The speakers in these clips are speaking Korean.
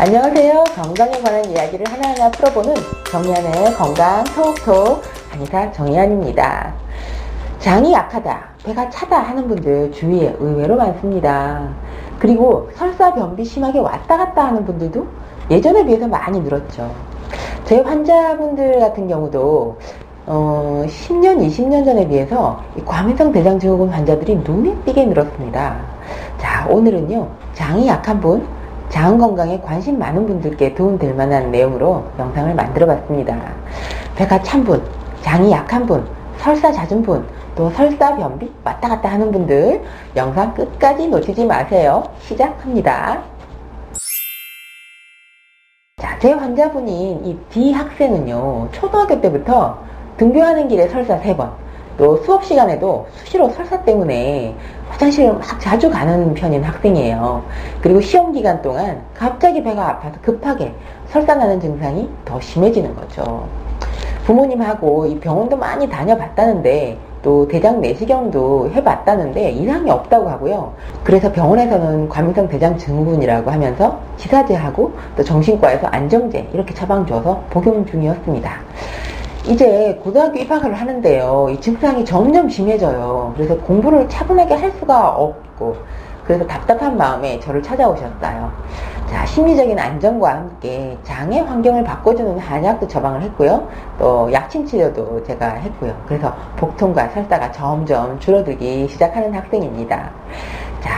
안녕하세요. 건강에 관한 이야기를 하나하나 풀어보는 정의안의 건강 톡톡 한의사 정의안입니다. 장이 약하다, 배가 차다 하는 분들 주위에 의외로 많습니다. 그리고 설사, 변비 심하게 왔다 갔다 하는 분들도 예전에 비해서 많이 늘었죠. 제 환자분들 같은 경우도 10년, 20년 전에 비해서 과민성 대장증후군 환자들이 눈에 띄게 늘었습니다. 자, 오늘은요, 장이 약한 분, 장 건강에 관심 많은 분들께 도움될 만한 내용으로 영상을 만들어 봤습니다. 배가 찬 분, 장이 약한 분, 설사 잦은 분, 또 설사 변비 왔다 갔다 하는 분들 영상 끝까지 놓치지 마세요. 시작합니다. 자, 제 환자분인 이 D 학생은요, 초등학교 때부터 등교하는 길에 설사 3번, 또 수업 시간에도 수시로 설사 때문에 화장실을 막 자주 가는 편인 학생이에요. 그리고 시험 기간 동안 갑자기 배가 아파서 급하게 설사 나는 증상이 더 심해지는 거죠. 부모님하고 이 병원도 많이 다녀봤다는데, 또 대장 내시경도 해봤다는데 이상이 없다고 하고요. 그래서 병원에서는 과민성 대장증후군이라고 하면서 지사제하고 또 정신과에서 안정제 이렇게 처방 줘서 복용 중이었습니다. 이제 고등학교 입학을 하는데요, 이 증상이 점점 심해져요. 그래서 공부를 차분하게 할 수가 없고, 그래서 답답한 마음에 저를 찾아오셨어요. 자, 심리적인 안정과 함께 장의 환경을 바꿔주는 한약도 처방을 했고요, 또 약침 치료도 제가 했고요. 그래서 복통과 설사가 점점 줄어들기 시작하는 학생입니다. 자,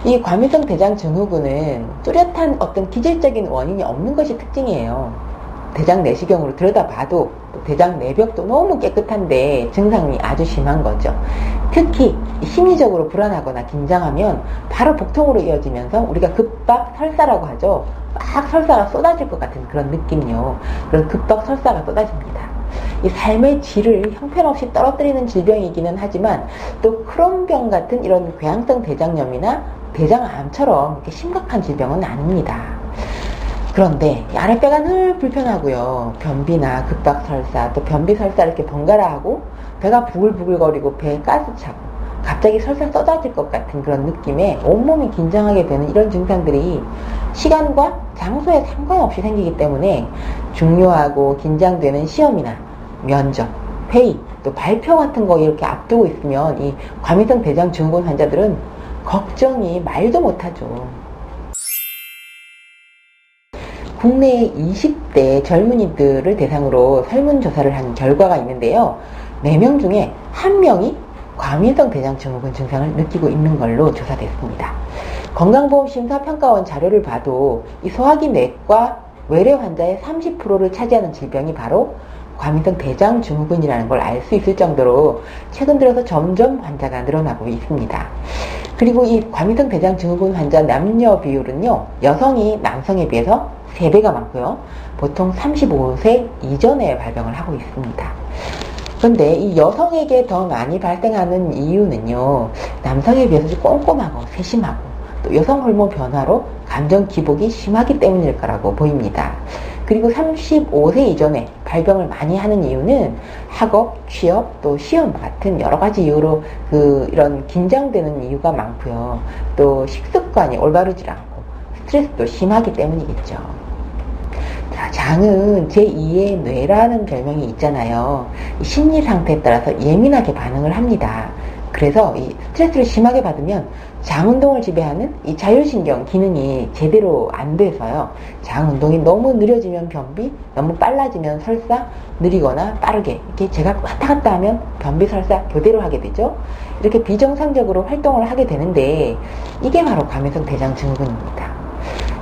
이 과민성 대장증후군은 뚜렷한 어떤 기질적인 원인이 없는 것이 특징이에요. 대장 내시경으로 들여다봐도 대장 내벽도 너무 깨끗한데 증상이 아주 심한 거죠. 특히 심리적으로 불안하거나 긴장하면 바로 복통으로 이어지면서 우리가 급박 설사라고 하죠. 막 설사가 쏟아질 것 같은 그런 느낌이요. 그런 급박 설사가 쏟아집니다. 이 삶의 질을 형편없이 떨어뜨리는 질병이기는 하지만 또 크론병 같은 이런 궤양성 대장염이나 대장암처럼 이렇게 심각한 질병은 아닙니다. 그런데 아랫배가 늘 불편하고요, 변비나 급박설사, 또 변비설사 이렇게 번갈아 하고 배가 부글부글거리고 배에 가스 차고 갑자기 설사 쏟아질 것 같은 그런 느낌에 온몸이 긴장하게 되는 이런 증상들이 시간과 장소에 상관없이 생기기 때문에 중요하고 긴장되는 시험이나 면접, 회의, 또 발표 같은 거 이렇게 앞두고 있으면 이 과민성 대장증후군 환자들은 걱정이 말도 못하죠. 국내의 20대 젊은이들을 대상으로 설문조사를 한 결과가 있는데요, 4명 중에 1명이 과민성 대장증후군 증상을 느끼고 있는 걸로 조사됐습니다. 건강보험심사평가원 자료를 봐도 이 소화기 내과 외래 환자의 30%를 차지하는 질병이 바로 과민성 대장증후군이라는 걸 알 수 있을 정도로 최근 들어서 점점 환자가 늘어나고 있습니다. 그리고 이 과민성 대장증후군 환자 남녀 비율은요, 여성이 남성에 비해서 3배가 많고요, 보통 35세 이전에 발병을 하고 있습니다. 그런데 이 여성에게 더 많이 발생하는 이유는요, 남성에 비해서 꼼꼼하고 세심하고 또 여성 호르몬 변화로 감정 기복이 심하기 때문일 거라고 보입니다. 그리고 35세 이전에 발병을 많이 하는 이유는 학업, 취업, 또 시험 같은 여러 가지 이유로 이런 긴장되는 이유가 많고요, 또 식습관이 올바르지 않고 스트레스도 심하기 때문이겠죠. 자, 장은 제2의 뇌라는 별명이 있잖아요. 이 심리 상태에 따라서 예민하게 반응을 합니다. 그래서 이 스트레스를 심하게 받으면 장 운동을 지배하는 이 자율신경 기능이 제대로 안 돼서요, 장 운동이 너무 느려지면 변비, 너무 빨라지면 설사, 느리거나 빠르게 이렇게 제가 왔다 갔다 하면 변비 설사 교대로 하게 되죠. 이렇게 비정상적으로 활동을 하게 되는데 이게 바로 과민성 대장증후군입니다.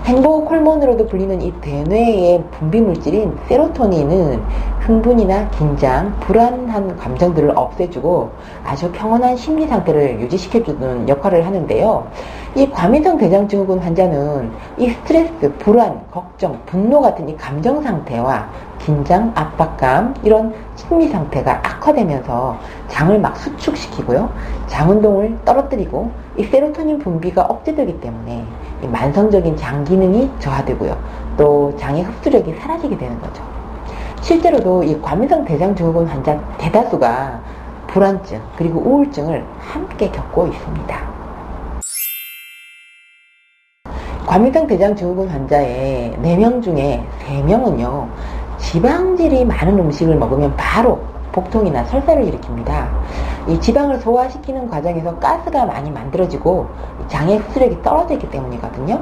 행복 호르몬으로도 불리는 이 대뇌의 분비 물질인 세로토닌은 흥분이나 긴장, 불안한 감정들을 없애주고 아주 평온한 심리 상태를 유지시켜주는 역할을 하는데요, 이 과민성 대장증후군 환자는 이 스트레스, 불안, 걱정, 분노 같은 이 감정 상태와 긴장, 압박감, 이런 심리 상태가 악화되면서 장을 막 수축시키고요, 장 운동을 떨어뜨리고 이 세로토닌 분비가 억제되기 때문에 이 만성적인 장 기능이 저하되고요, 또 장의 흡수력이 사라지게 되는 거죠. 실제로도 이 과민성 대장증후군 환자 대다수가 불안증 그리고 우울증을 함께 겪고 있습니다. 과민성 대장증후군 환자의 4명 중에 3명은요, 지방질이 많은 음식을 먹으면 바로 복통이나 설사를 일으킵니다. 이 지방을 소화시키는 과정에서 가스가 많이 만들어지고 장의 흡수력이 떨어지기 때문이거든요.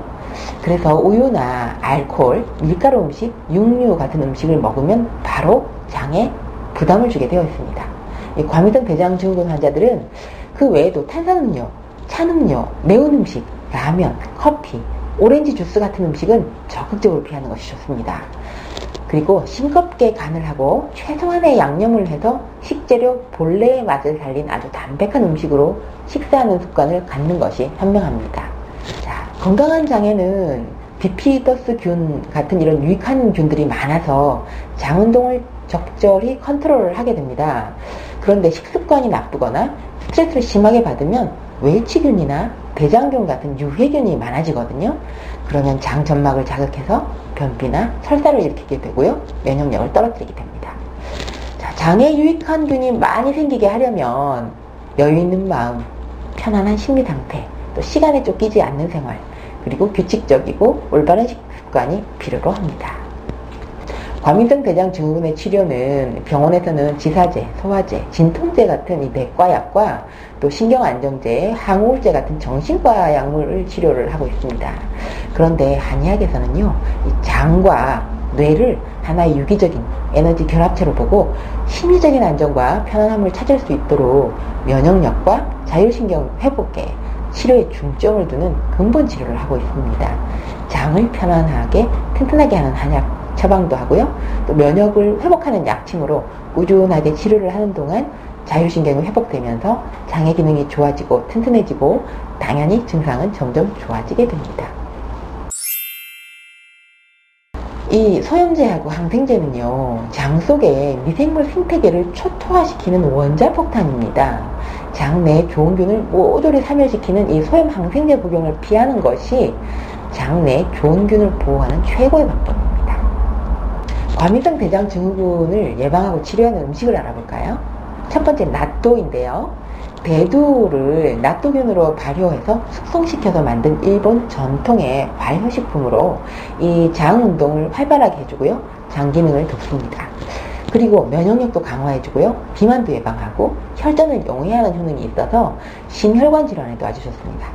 그래서 우유나 알코올, 밀가루 음식, 육류 같은 음식을 먹으면 바로 장에 부담을 주게 되어 있습니다. 이 과민성 대장증후군 환자들은 그 외에도 탄산음료, 찬음료, 매운 음식, 라면, 커피, 오렌지 주스 같은 음식은 적극적으로 피하는 것이 좋습니다. 그리고 싱겁게 간을 하고 최소한의 양념을 해서 식재료 본래의 맛을 살린 아주 담백한 음식으로 식사하는 습관을 갖는 것이 현명합니다. 자, 건강한 장에는 비피더스균 같은 이런 유익한 균들이 많아서 장 운동을 적절히 컨트롤을 하게 됩니다. 그런데 식습관이 나쁘거나 스트레스를 심하게 받으면 웰치균이나 대장균 같은 유해균이 많아지거든요. 그러면 장 점막을 자극해서 변비나 설사를 일으키게 되고요. 면역력을 떨어뜨리게 됩니다. 자, 장에 유익한 균이 많이 생기게 하려면 여유 있는 마음, 편안한 심리 상태, 또 시간에 쫓기지 않는 생활, 그리고 규칙적이고 올바른 식습관이 필요로 합니다. 과민성 대장증후군의 치료는 병원에서는 지사제, 소화제, 진통제 같은 이 내과약과 또 신경안정제, 항우울제 같은 정신과 약물을 치료를 하고 있습니다. 그런데 한의학에서는요, 이 장과 뇌를 하나의 유기적인 에너지 결합체로 보고 심리적인 안정과 편안함을 찾을 수 있도록 면역력과 자율신경 회복에 치료에 중점을 두는 근본 치료를 하고 있습니다. 장을 편안하게 튼튼하게 하는 한약 처방도 하고요. 또 면역을 회복하는 약침으로 꾸준하게 치료를 하는 동안 자율신경이 회복되면서 장의 기능이 좋아지고 튼튼해지고 당연히 증상은 점점 좋아지게 됩니다. 이 소염제하고 항생제는요, 장 속의 미생물 생태계를 초토화시키는 원자폭탄입니다. 장 내 좋은 균을 모조리 사멸시키는 이 소염 항생제 복용을 피하는 것이 장 내 좋은 균을 보호하는 최고의 방법입니다. 과민성 대장증후군을 예방하고 치료하는 음식을 알아볼까요? 첫 번째, 낫또인데요. 대두를 낫또균으로 발효해서 숙성시켜서 만든 일본 전통의 발효식품으로 이 장 운동을 활발하게 해주고요. 장 기능을 돕습니다. 그리고 면역력도 강화해주고요. 비만도 예방하고 혈전을 용해하는 효능이 있어서 심혈관 질환에도 아주 좋습니다.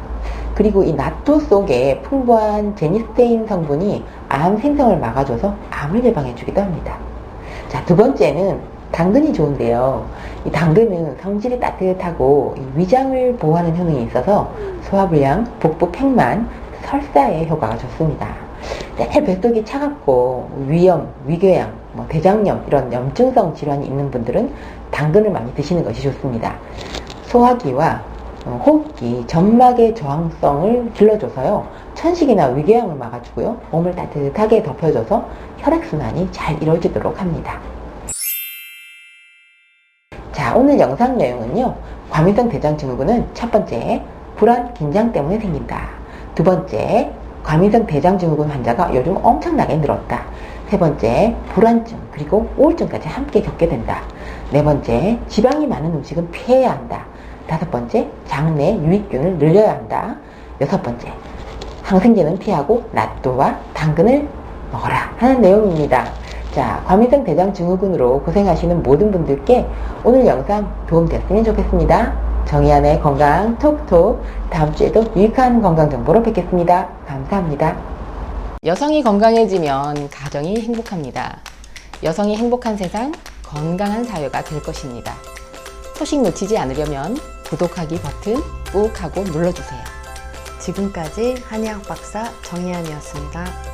그리고 이 낫또 속에 풍부한 제니스테인 성분이 암 생성을 막아줘서 암을 예방해주기도 합니다. 자, 두 번째는 당근이 좋은데요. 이 당근은 성질이 따뜻하고 위장을 보호하는 효능이 있어서 소화불량, 복부 팽만, 설사에 효과가 좋습니다. 내 뱃속이 차갑고 위염, 위궤양, 대장염 이런 염증성 질환이 있는 분들은 당근을 많이 드시는 것이 좋습니다. 소화기와 호흡기, 점막의 저항성을 길러줘서요, 천식이나 위궤양을 막아주고요, 몸을 따뜻하게 덮여줘서 혈액순환이 잘 이루어지도록 합니다. 자, 오늘 영상 내용은요, 과민성 대장증후군은 첫 번째, 불안, 긴장 때문에 생긴다. 두 번째, 과민성 대장증후군 환자가 요즘 엄청나게 늘었다. 세 번째, 불안증 그리고 우울증까지 함께 겪게 된다. 네 번째, 지방이 많은 음식은 피해야 한다. 다섯 번째, 장내 유익균을 늘려야 한다. 여섯 번째, 항생제는 피하고 낫또와 당근을 먹어라 하는 내용입니다. 자, 과민성 대장증후군으로 고생하시는 모든 분들께 오늘 영상 도움되었으면 좋겠습니다. 정의안의 건강 톡톡, 다음 주에도 유익한 건강 정보로 뵙겠습니다. 감사합니다. 여성이 건강해지면 가정이 행복합니다. 여성이 행복한 세상, 건강한 사회가 될 것입니다. 소식 놓치지 않으려면 구독하기 버튼 꾹 하고 눌러주세요. 지금까지 한의학 박사 정의안이었습니다.